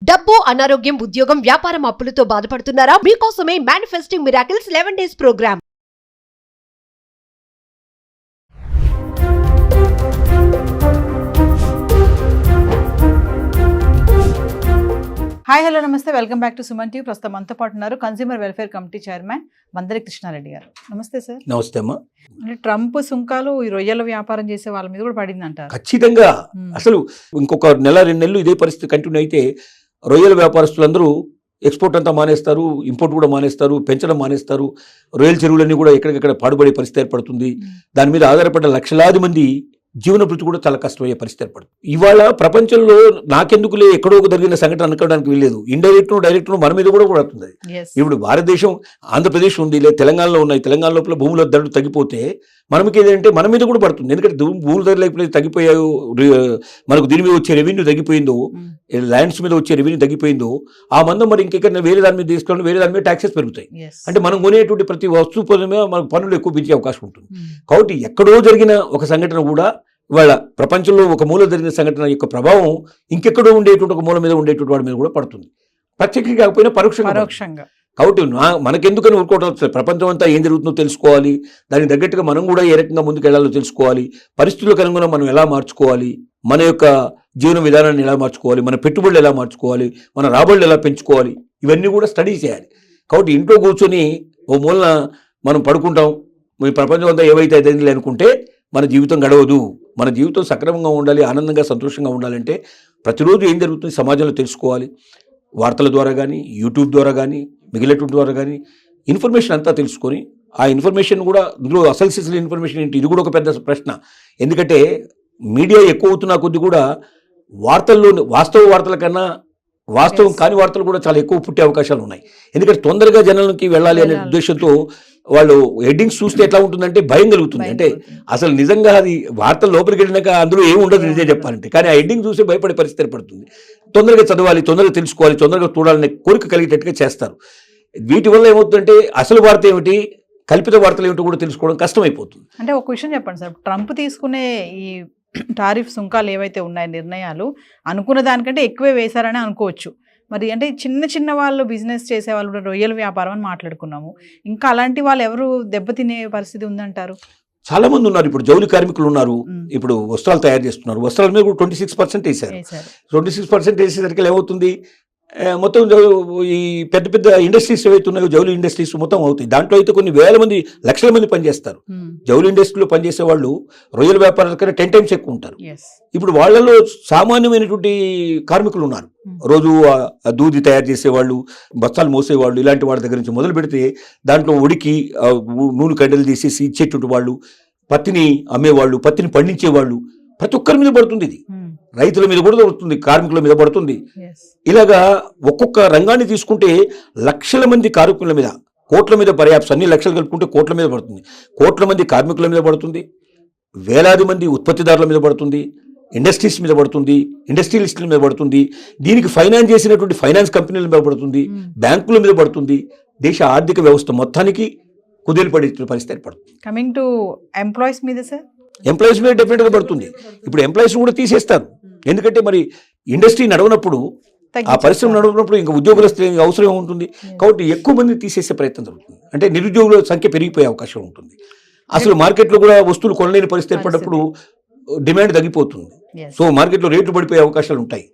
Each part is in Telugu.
డబ్బు, అనారోగ్యం, ఉద్యోగం, వ్యాపారం, అప్పులతో బాధపడుతున్నారా? మీకోసమే manifesting miracles 11 days program. Hi hello నమస్తే, welcome back to Suman TV. ప్రస్తుతం మనతో పాటు ఉన్నారు consumer welfare committee chairman Mandari Krishna Reddy గారు. నమస్తే సార్. నమస్తే అమ్మా. అంటే ట్రంప్ సుంకాలు ఈ రొయ్యల వ్యాపారం చేసే వాళ్ళ మీద కూడా పడింది అంటారు. ఖచ్చితంగా అసలు ఇంకొక నెల 2 నెలలు ఇదే పరిస్థితి కంటిన్యూ అయితే రొయ్యల వ్యాపారస్తులందరూ ఎక్స్పోర్ట్ అంతా మానేస్తారు, ఇంపోర్ట్ కూడా మానేస్తారు, పెంచడం మానేస్తారు. రొయ్యల చెరువులన్నీ కూడా ఎక్కడికక్కడ పాడుపడే పరిస్థితి ఏర్పడుతుంది. దాని మీద ఆధారపడ్డ లక్షలాది మంది జీవన భృతి కూడా చాలా కష్టమయ్యే పరిస్థితి ఏర్పడుతుంది. ఇవాళ ప్రపంచంలో నాకెందుకులే ఎక్కడో జరిగిన సంఘటన అనుకోవడానికి వీల్లేదు. ఇండైరెక్ట్ డైరెక్ట్ మన మీద కూడా పడుతుంది. ఇప్పుడు భారతదేశం, ఆంధ్రప్రదేశ్ ఉంది, లేదా తెలంగాణలో ఉన్నాయి. తెలంగాణ లోపల భూముల ధరలు తగ్గిపోతే మనకి ఏదంటే మన మీద కూడా పడుతుంది. ఎందుకంటే భూముల ధరలు ఎప్పుడైతే తగ్గిపోయాయో, మనకు దీని మీద వచ్చే రెవెన్యూ తగ్గిపోయిందో, ల్యాండ్స్ మీద వచ్చే రెవెన్యూ తగ్గిపోయిందో, ఆ మందం మరి ఇంకెక్కడ వేరే దాని మీద తీసుకోవడం, వేరే దాని మీద ట్యాక్సెస్ పెరుగుతాయి. అంటే మనం కొనేటువంటి ప్రతి వస్తువు పని మీద మనకు పన్నులు ఎక్కువ పెంచే అవకాశం ఉంటుంది. కాబట్టి ఎక్కడో జరిగిన ఒక సంఘటన కూడా ఇవాళ ప్రపంచంలో ఒక మూల జరిగిన సంఘటన యొక్క ప్రభావం ఇంకెక్కడో ఉండేటువంటి ఒక మూల మీద ఉండేటువంటి వాడి మీద కూడా పడుతుంది. ప్రత్యక్షంగా కాకపోయినా పరోక్షంగా. కాబట్టి మనకెందుకని ఊరుకోవడం వస్తుంది. ప్రపంచం అంతా ఏం జరుగుతుందో తెలుసుకోవాలి, దానికి తగ్గట్టుగా మనం కూడా ఏ రకంగా ముందుకు వెళ్ళాలో తెలుసుకోవాలి, పరిస్థితులకు అనుగుణంగా మనం ఎలా మార్చుకోవాలి, మన యొక్క జీవన విధానాన్ని ఎలా మార్చుకోవాలి, మన పెట్టుబడులు ఎలా మార్చుకోవాలి, మన రాబడులు ఎలా పెంచుకోవాలి, ఇవన్నీ కూడా స్టడీ చేయాలి. కాబట్టి ఇంట్లో కూర్చొని ఓ మూలన మనం పడుకుంటాం, మీ ప్రపంచం అంతా ఏవైతే అయింది అనుకుంటే మన జీవితం గడవదు. మన జీవితం సక్రమంగా ఉండాలి, ఆనందంగా సంతోషంగా ఉండాలంటే ప్రతిరోజు ఏం జరుగుతుంది సమాజంలో తెలుసుకోవాలి. వార్తల ద్వారా కానీ, యూట్యూబ్ ద్వారా కానీ, మిగిలినటువంటి ద్వారా కానీ ఇన్ఫర్మేషన్ అంతా తెలుసుకొని, ఆ ఇన్ఫర్మేషన్ కూడా ఇందులో అసలు సిసలు ఇన్ఫర్మేషన్ ఏంటి, ఇది కూడా ఒక పెద్ద ప్రశ్న. ఎందుకంటే మీడియా ఎక్కువ అవుతున్న కొద్ది కూడా వార్తల్లో వాస్తవ వార్తల కన్నా వాస్తవం కాని వార్తలు కూడా చాలా ఎక్కువ పుట్టే అవకాశాలు ఉన్నాయి. ఎందుకంటే తొందరగా జనాలకి వెళ్ళాలి అనే ఉద్దేశంతో వాళ్ళు హెడ్డింగ్స్ చూస్తే ఎట్లా ఉంటుందంటే భయం కలుగుతుంది. అంటే అసలు నిజంగా అది వార్తల లోపలికి వెళ్ళినాక అందులో ఏమి ఉండదు నిజం చెప్పాలంటే, కానీ ఆ హెడ్డింగ్ చూస్తే భయపడే పరిస్థితి ఏర్పడుతుంది. తొందరగా చదవాలి, తొందరగా తెలుసుకోవాలి, తొందరగా చూడాలనే కోరిక కలిగేటట్టుగా చేస్తారు. వీటి వల్ల ఏమవుతుందంటే అసలు వార్త ఏమిటి, కల్పిత వార్తలు ఏమిటో కూడా తెలుసుకోవడం కష్టమైపోతుంది. అంటే ఒక విషయం చెప్పండి సార్, ట్రంప్ తీసుకునే ఈ టారిఫ్ సుంకాలు ఏవైతే ఉన్నాయి నిర్ణయాలు అనుకున్న దానికంటే ఎక్కువే వేశారని అనుకోవచ్చు. మరి అంటే చిన్న వాళ్ళు బిజినెస్ చేసే వాళ్ళు రొయ్యల వ్యాపారం అని మాట్లాడుకున్నాము, ఇంకా అలాంటి వాళ్ళు ఎవరు దెబ్బతినే పరిస్థితి ఉందంటారు? చాలా మంది ఉన్నారు. ఇప్పుడు జౌలి కార్మికులు ఉన్నారు, ఇప్పుడు వస్త్రాలు తయారు చేస్తున్నారు. వస్త్రాల మీద కూడా 26% వేశారు. 26% వేసేసరికి ఏమవుతుంది, మొత్తం ఈ పెద్ద పెద్ద ఇండస్ట్రీస్ ఏవైతే ఉన్నాయో జౌలి ఇండస్ట్రీస్ మొత్తం అవుతాయి. దాంట్లో అయితే కొన్ని వేల మంది, లక్షల మంది పనిచేస్తారు. జౌలి ఇండస్ట్రీలో పనిచేసే వాళ్ళు రొయ్యల వ్యాపారాల కన్నా 10 times ఎక్కువ ఉంటారు. ఇప్పుడు వాళ్ళలో సామాన్యమైనటువంటి కార్మికులు ఉన్నారు. రోజు దూది తయారు చేసేవాళ్ళు, బస్తాలు మోసేవాళ్ళు, ఇలాంటి వాళ్ళ దగ్గర నుంచి మొదలు పెడితే దాంట్లో ఉడికి నూనె కండలు తీసేసి ఇచ్చేటువంటి వాళ్ళు, పత్తిని అమ్మేవాళ్ళు, పత్తిని పండించేవాళ్ళు, ప్రతి ఒక్కరి మీద పడుతుంది. ఇది రైతుల మీద కూడా పడుతుంది, కార్మికుల మీద పడుతుంది. ఇలాగా ఒక్కొక్క రంగాన్ని తీసుకుంటే లక్షల మంది కార్మికుల మీద, కోట్ల మీద, పర్యాప్స్ అన్ని లక్షలు కలుపుకుంటే కోట్ల మీద పడుతుంది. కోట్ల మంది కార్మికుల మీద పడుతుంది, వేలాది మంది ఉత్పత్తిదారుల మీద పడుతుంది, ఇండస్ట్రీస్ మీద పడుతుంది, ఇండస్ట్రియలిస్టుల మీద పడుతుంది, దీనికి ఫైనాన్స్ చేసినటువంటి ఫైనాన్స్ కంపెనీల మీద పడుతుంది, బ్యాంకుల మీద పడుతుంది. దేశ ఆర్థిక వ్యవస్థ మొత్తానికి కుదేలుపడే పరిస్థితి ఏర్పడుతుంది. కమింగ్ టు ఎంప్లాయీస్ మీద సార్, ఎంప్లాయీస్ మీద డెఫినెట్గా పడుతుంది. ఇప్పుడు ఎంప్లాయీస్ కూడా తీసేస్తారు. ఎందుకంటే మరి ఇండస్ట్రీ నడవనప్పుడు, ఆ పరిశ్రమ నడవనప్పుడు ఇంకా ఉద్యోగుల అవసరం ఉంటుంది. కాబట్టి ఎక్కువ మంది తీసేసే ప్రయత్నం జరుగుతుంది. అంటే నిరుద్యోగుల సంఖ్య పెరిగిపోయే అవకాశం ఉంటుంది. అసలు మార్కెట్లో కూడా వస్తువులు కొనలేని పరిస్థితి ఏర్పడినప్పుడు డిమాండ్ తగ్గిపోతుంది. సో మార్కెట్లో రేట్లు పడిపోయే అవకాశాలు ఉంటాయి,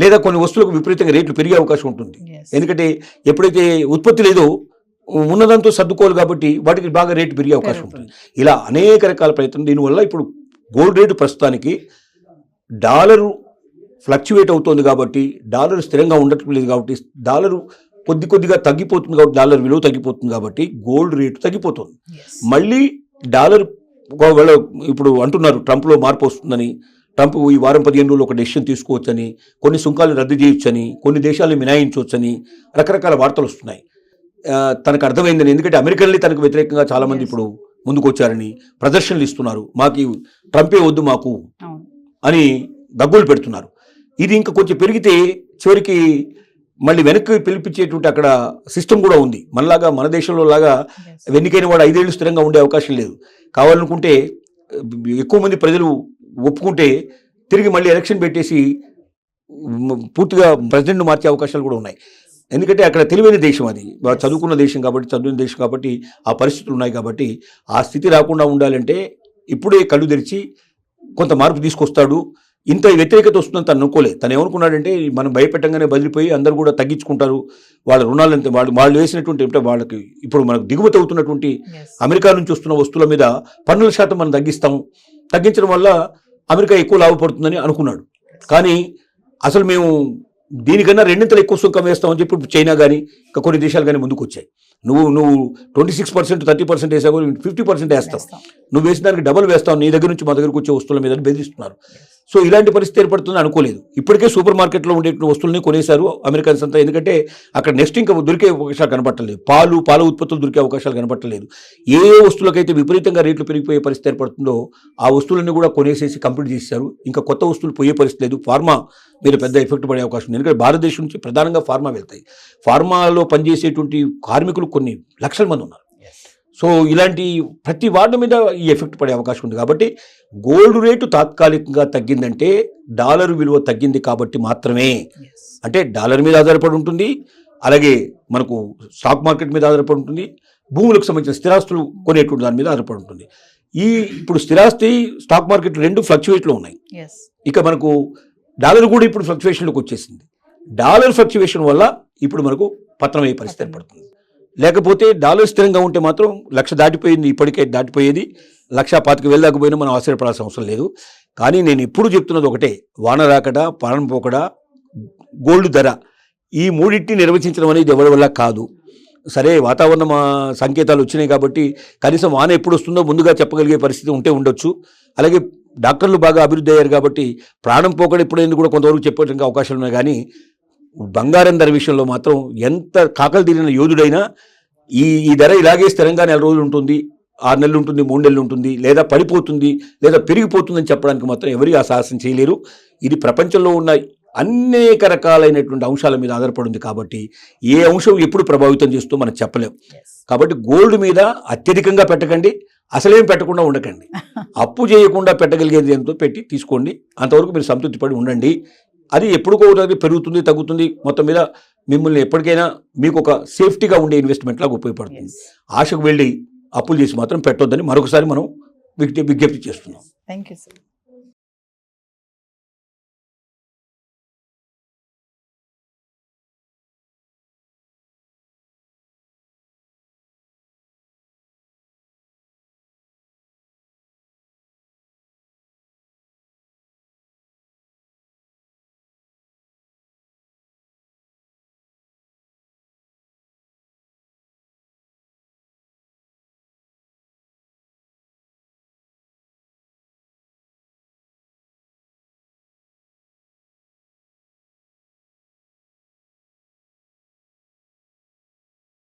లేదా కొన్ని వస్తువులకు విపరీతంగా రేట్లు పెరిగే అవకాశం ఉంటుంది. ఎందుకంటే ఎప్పుడైతే ఉత్పత్తి లేదో ఉన్నదంతా సర్దుకోవాలి, కాబట్టి వాటికి బాగా రేటు పెరిగే అవకాశం ఉంటుంది. ఇలా అనేక రకాల ప్రయత్నం. దీనివల్ల ఇప్పుడు గోల్డ్ రేటు ప్రస్తుతానికి డాలరు ఫ్లక్చువేట్ అవుతుంది, కాబట్టి డాలర్ స్థిరంగా ఉండట్లేదు, కాబట్టి డాలరు కొద్దిగా తగ్గిపోతుంది, కాబట్టి డాలర్ విలువ తగ్గిపోతుంది, కాబట్టి గోల్డ్ రేటు తగ్గిపోతుంది. మళ్ళీ డాలర్ ఒకవేళ ఇప్పుడు అంటున్నారు ట్రంప్లో మార్పు వస్తుందని, ట్రంప్ ఈ వారం 15 రోజులు ఒక డెసిషన్ తీసుకోవచ్చని, కొన్ని సుంకాలు రద్దు చేయొచ్చని, కొన్ని దేశాలను మినాయించవచ్చని రకరకాల వార్తలు వస్తున్నాయి. తనకు అర్థమైందని, ఎందుకంటే అమెరికన్లీ తనకు వ్యతిరేకంగా చాలామంది ఇప్పుడు ముందుకు వచ్చారని ప్రదర్శనలు ఇస్తున్నారు. మాకు ట్రంపే వద్దు మాకు అని దగ్గులు పెడుతున్నారు. ఇది ఇంకా కొంచెం పెరిగితే చివరికి మళ్ళీ వెనక్కి పిలిపించేటువంటి అక్కడ సిస్టమ్ కూడా ఉంది. మనలాగా మన దేశంలో లాగా ఎన్నికైన వాడు 5 ఏళ్ళు స్థిరంగా ఉండే అవకాశం లేదు. కావాలనుకుంటే ఎక్కువ మంది ప్రజలు ఒప్పుకుంటే తిరిగి మళ్ళీ ఎలక్షన్ పెట్టేసి పూర్తిగా ప్రెసిడెంట్ మార్చే అవకాశాలు కూడా ఉన్నాయి. ఎందుకంటే అక్కడ తెలివైన దేశం, అది బాగా చదువుకున్న దేశం కాబట్టి, చదివిన దేశం కాబట్టి, ఆ పరిస్థితులు ఉన్నాయి కాబట్టి ఆ స్థితి రాకుండా ఉండాలంటే ఇప్పుడే కళ్ళు తెరిచి కొంత మార్పు తీసుకొస్తాడు. ఇంత వ్యతిరేకత వస్తుందని తను అనుకోలేదు. తను ఏమనుకున్నాడంటే మనం భయపెట్టంగానే బదిలిపోయి అందరూ కూడా తగ్గించుకుంటారు వాళ్ళ రుణాలంతా, వాళ్ళు వేసినటువంటి అంటే వాళ్ళకి ఇప్పుడు మనకు దిగుమతి అవుతున్నటువంటి అమెరికా నుంచి వస్తున్న వస్తువుల మీద పన్నుల శాతం మనం తగ్గించడం వల్ల అమెరికా ఎక్కువ లాభపడుతుందని అనుకున్నాడు. కానీ అసలు మేము దీనికన్నా రెండింతలు ఎక్కువ సుంకం వేస్తామని చెప్పి ఇప్పుడు చైనా కానీ ఇంకా కొన్ని దేశాలు కానీ ముందుకు వచ్చాయి. నువ్వు 26%, 30% వేసావు, 50% వేస్తావు, నువ్వు వేసిన దానికి డబుల్ వేస్తావు, నీ దగ్గర నుంచి మా దగ్గరకు వచ్చే వస్తువుల మీద బెదిరిస్తున్నారు. సో ఇలాంటి పరిస్థితి ఏర్పడుతుందని అనుకోలేదు. ఇప్పటికే సూపర్ మార్కెట్లో ఉండే వస్తువులని కొనేశారు అమెరికన్స్ అంతా. ఎందుకంటే అక్కడ నెక్స్ట్ ఇంకా దొరికే అవకాశాలు కనపట్టలేదు, పాల ఉత్పత్తులు దొరికే అవకాశాలు కనపట్టలేదు. ఏ వస్తువులకైతే విపరీతంగా రేట్లు పెరిగిపోయే పరిస్థితి ఏర్పడుతుందో ఆ వస్తువులన్నీ కూడా కొనేసేసి కంప్లీట్ చేశారు. ఇంకా కొత్త వస్తువులు పోయే పరిస్థితి లేదు. ఫార్మా మీద పెద్ద ఎఫెక్ట్ పడే అవకాశం ఉంది. ఎందుకంటే భారతదేశం నుంచి ప్రధానంగా ఫార్మా వెళ్తాయి. ఫార్మాలో పనిచేసేటువంటి కార్మికులు కొన్ని లక్షల మంది ఉన్నారు. సో ఇలాంటి ప్రతి వాటి మీద ఈ ఎఫెక్ట్ పడే అవకాశం ఉంది. కాబట్టి గోల్డ్ రేటు తాత్కాలికంగా తగ్గిందంటే డాలర్ విలువ తగ్గింది కాబట్టి మాత్రమే. అంటే డాలర్ మీద ఆధారపడి ఉంటుంది, అలాగే మనకు స్టాక్ మార్కెట్ మీద ఆధారపడి ఉంటుంది, భూములకు సంబంధించిన స్థిరాస్తులు కొనేటువంటి దాని మీద ఆధారపడి ఉంటుంది. ఇప్పుడు స్థిరాస్తి స్టాక్ మార్కెట్ రెండు ఫ్లక్చువేట్లో ఉన్నాయి. ఇక మనకు డాలర్ కూడా ఇప్పుడు ఫ్లక్చువేషన్లోకి వచ్చేసింది. డాలర్ ఫ్లక్చువేషన్ వల్ల ఇప్పుడు మనకు పతనమయ్యే పరిస్థితి ఏర్పడుతుంది. లేకపోతే డాలర్ స్థిరంగా ఉంటే మాత్రం 1,00,000 దాటిపోయింది, ఇప్పటికే దాటిపోయేది. 1,25,000 దాకపోయినా మనం ఆశ్చర్యపడాల్సిన అవసరం లేదు. కానీ నేను ఎప్పుడు చెప్తున్నది ఒకటే, వాన రాకడా, పాలన పోకడా, గోల్డ్ ధర, ఈ మూడింటిని నిర్వచించడం అనేది ఎవరి వల్ల కాదు. సరే వాతావరణ సంకేతాలు వచ్చినాయి కాబట్టి కనీసం వాన ఎప్పుడు వస్తుందో ముందుగా చెప్పగలిగే పరిస్థితి ఉంటే ఉండొచ్చు. అలాగే డాక్టర్లు బాగా అభివృద్ధి అయ్యారు కాబట్టి ప్రాణం పోకడ ఎప్పుడైంది కూడా కొంతవరకు చెప్పడానికి అవకాశాలు ఉన్నాయి. కానీ బంగారం ధర విషయంలో మాత్రం ఎంత కాకలు తీరిన యోధుడైనా ఈ ధర ఇలాగే స్థిరంగా 4 రోజులు ఉంటుంది, 6 నెలలు ఉంటుంది, 3 నెలలు ఉంటుంది, లేదా పడిపోతుంది, లేదా పెరిగిపోతుందని చెప్పడానికి మాత్రం ఎవరి ఆ సాహసం చేయలేరు. ఇది ప్రపంచంలో ఉన్న అనేక రకాలైనటువంటి అంశాల మీద ఆధారపడి ఉంది కాబట్టి ఏ అంశం ఎప్పుడు ప్రభావితం చేస్తూ మనం చెప్పలేం. కాబట్టి గోల్డ్ మీద అత్యధికంగా పెట్టకండి, అసలేం పెట్టకుండా ఉండకండి. అప్పు చేయకుండా పెట్టగలిగేది ఎంతో పెట్టి తీసుకోండి. అంతవరకు మీరు సంతృప్తి పడి ఉండండి. అది ఎప్పుడుకోవడానికి పెరుగుతుంది, తగ్గుతుంది, మొత్తం మీద మిమ్మల్ని ఎప్పటికైనా మీకు ఒక సేఫ్టీగా ఉండే ఇన్వెస్ట్మెంట్ లాగా ఉపయోగపడుతుంది. ఆశకు వెళ్ళి అప్పులు చేసి మాత్రం పెట్టొద్దని మరొకసారి మనం విజ్ఞప్తి చేస్తున్నాం. Thank you sir.